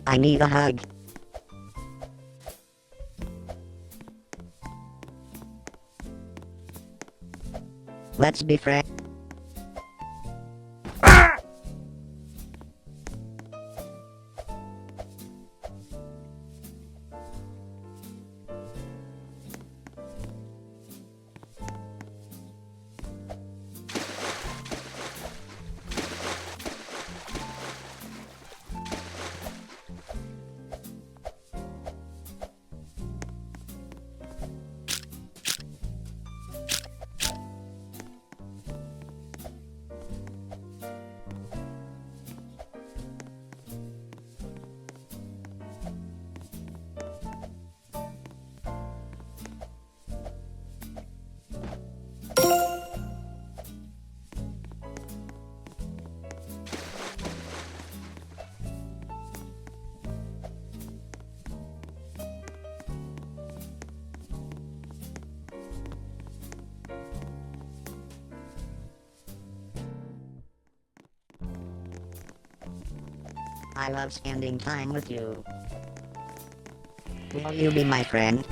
I need a hug. Let's be friends. I love spending time with you. Will you be my friend?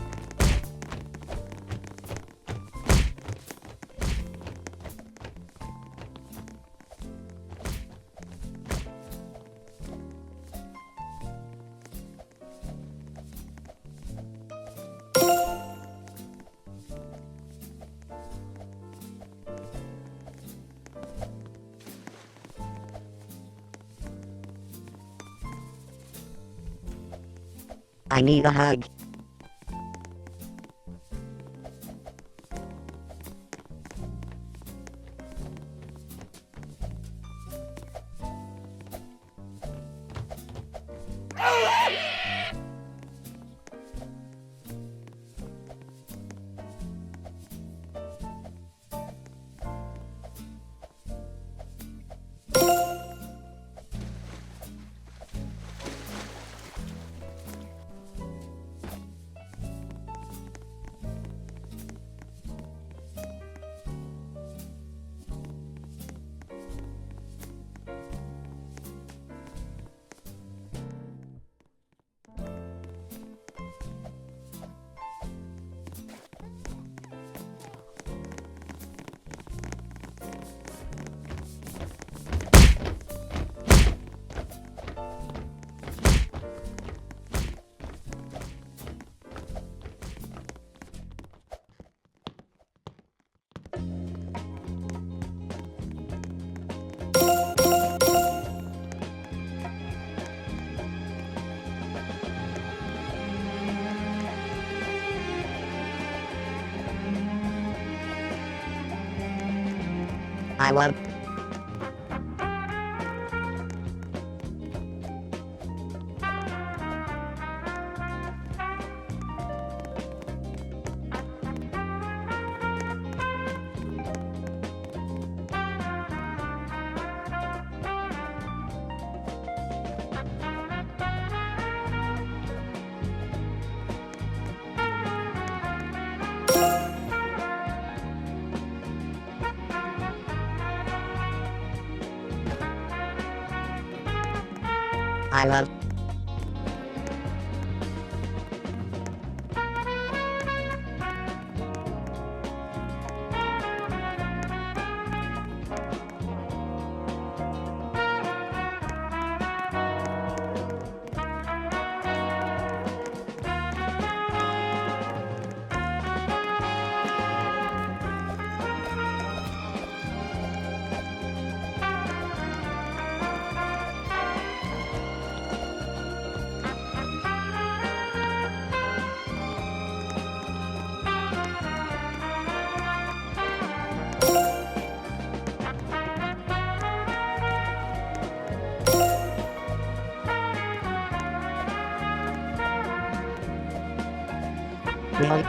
I need a hug. I love. I love. Will.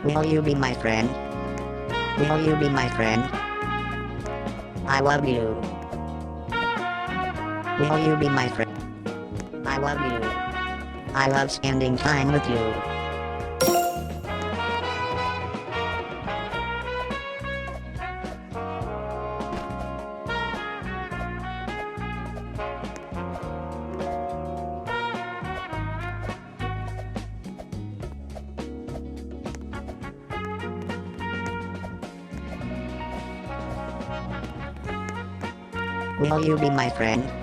Will you be my friend? Will you be my friend? I love you. Will you be my friend? I love you. I love spending time with you. Will you be my friend?